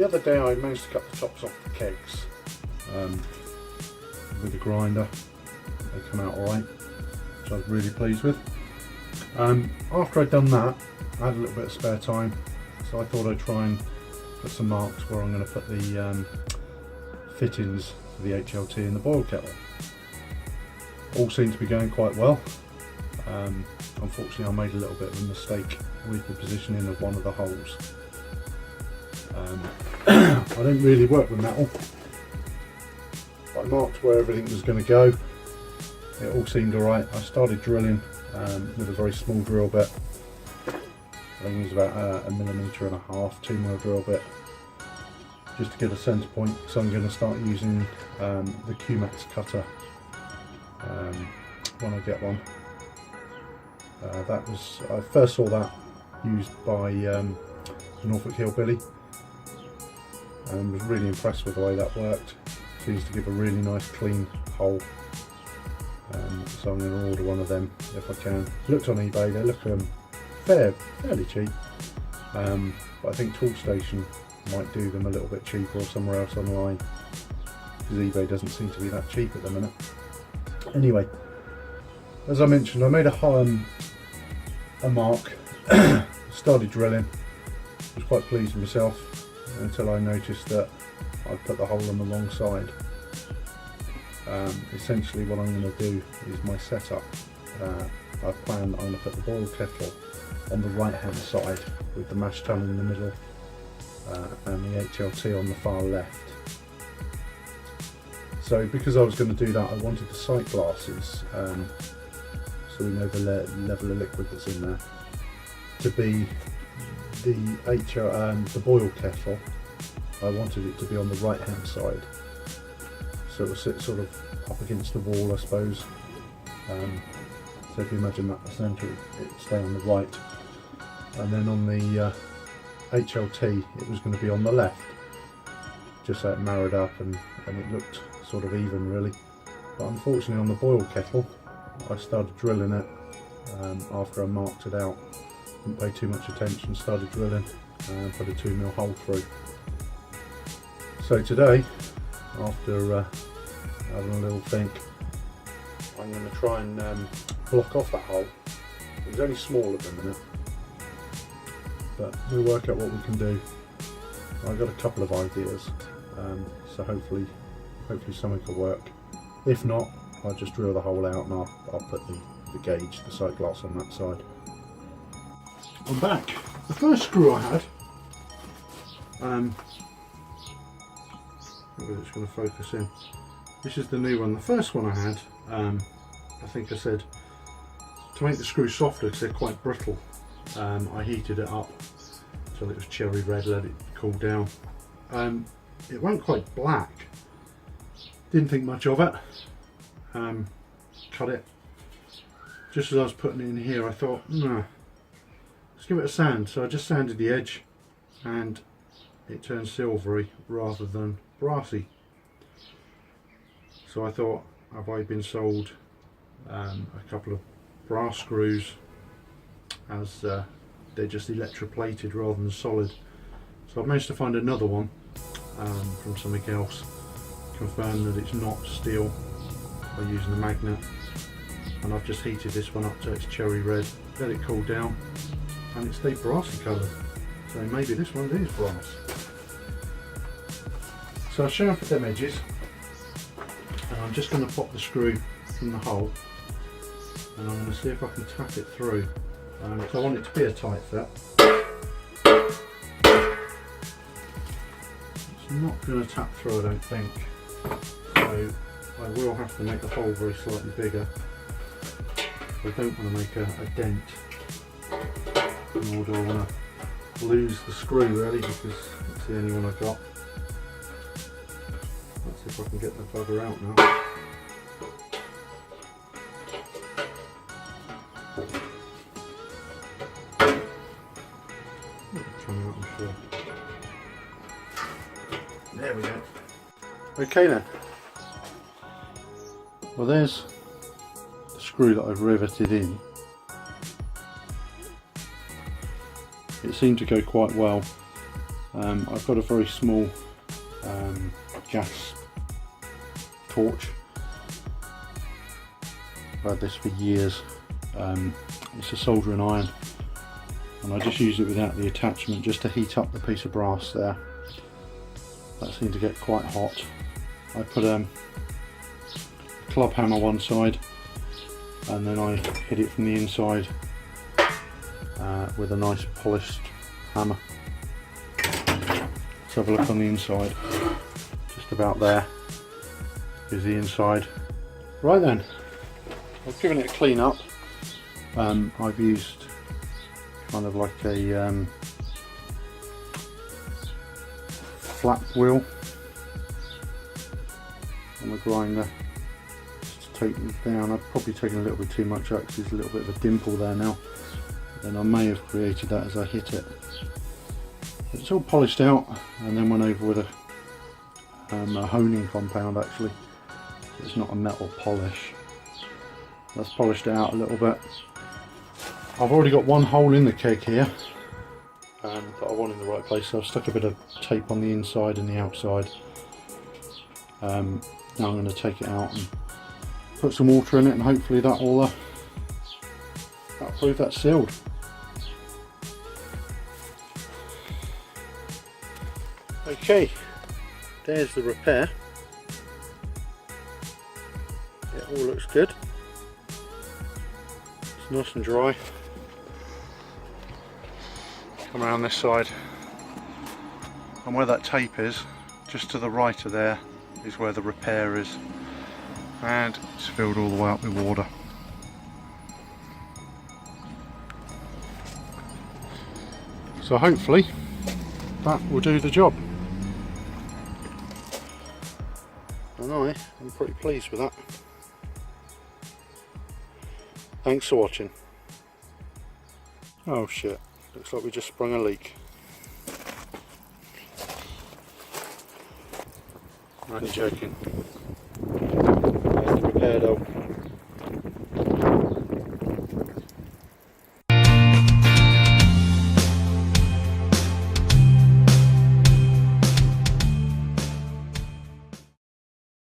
The other day I managed to cut the tops off the kegs with a grinder. They come out alright, which I was really pleased with. After I'd done that, I had a little bit of spare time, so I thought I'd try and put some marks where I'm going to put the fittings for the HLT in the boil kettle. All seemed to be going quite well. Unfortunately I made a little bit of a mistake with the positioning of one of the holes. I don't really work with metal. I marked where everything was going to go. It all seemed alright. I started drilling with a very small drill bit. I think it was about 1.5 mm, 2mm drill bit, just to get a centre point. So I'm going to start using the Q-Max cutter when I get one. I first saw that used by Norfolk Hillbilly and was really impressed with the way that worked. Seems to give a really nice clean hole, so I'm going to order one of them if I can. Looked on eBay, they look fairly cheap, but I think Toolstation might do them a little bit cheaper, or somewhere else online, because eBay doesn't seem to be that cheap at the minute. Anyway, as I mentioned, I made a mark, started drilling, was quite pleased with myself until I noticed that I'd put the hole on the wrong side. Essentially what I'm going to do is my setup. I plan I'm going to put the boil kettle on the right hand side with the mash tun in the middle and the HLT on the far left. So because I was going to do that, I wanted the sight glasses, so we know the level of liquid that's in there, to be the boil kettle. I wanted it to be on the right hand side, so it will sit sort of up against the wall, I suppose. So if you imagine that the centre, it would stay on the right, and then on the HLT it was going to be on the left, just so it married up and it looked sort of even really. But unfortunately on the boil kettle I started drilling it after I marked it out. Didn't pay too much attention, started drilling and put a 2mm hole through. So today, after having a little think, I'm going to try and block off that hole. It's only small at the minute, but we'll work out what we can do. I've got a couple of ideas, so hopefully something will work. If not, I'll just drill the hole out and I'll put the gauge, the sight glass on that side. I'm back. The first screw I had, maybe it's going to focus in. This is the new one. The first one I had, I think I said to make the screws softer because they're quite brittle. I heated it up until it was cherry red, let it cool down. It went quite black. Didn't think much of it. Cut it. Just as I was putting it in here, I thought, no, let's give it a sand. So I just sanded the edge and it turned silvery rather than brassy. So I thought, have I been sold a couple of brass screws as they're just electroplated rather than solid. So I've managed to find another one from something else, confirm that it's not steel by using the magnet, and I've just heated this one up so it's cherry red, let it cool down, and it stayed brassy coloured. So maybe this one is brass. So I'll show for them edges, and I'm just going to pop the screw in the hole, and I'm going to see if I can tap it through. So I want it to be a tight fit. It's not going to tap through, I don't think. So I will have to make the hole very slightly bigger. I don't want to make a dent, nor do I want to lose the screw really, because it's the only one I've got. Let's see if I can get the bugger out now. There we go. Okay then. Well, there's the screw that I've riveted in. It seemed to go quite well. I've got a very small gas torch. I've had this for years. It's a soldering iron, and I just use it without the attachment just to heat up the piece of brass there. That seemed to get quite hot. I put a club hammer one side, and then I hit it from the inside with a nice polished hammer. Let's have a look on the inside. Just about there is the inside. Right then, I've given it a clean up. I've used kind of like a flap wheel on the grinder just to take them down. I've probably taken a little bit too much out because there's a little bit of a dimple there now. Then I may have created that as I hit it. It's all polished out, and then went over with a honing compound actually. It's not a metal polish. That's polished it out a little bit. I've already got one hole in the keg here that I want in the right place, so I've stuck a bit of tape on the inside and the outside. Now I'm going to take it out and put some water in it, and hopefully that'll prove that's sealed. Okay, there's the repair. It all looks good. It's nice and dry. Come around this side, and where that tape is, just to the right of there, is where the repair is, and it's filled all the way up with water. So hopefully that will do the job. And I'm pretty pleased with that. Thanks for watching. Oh shit, looks like we just sprung a leak. I'm only joking. There's the repair though.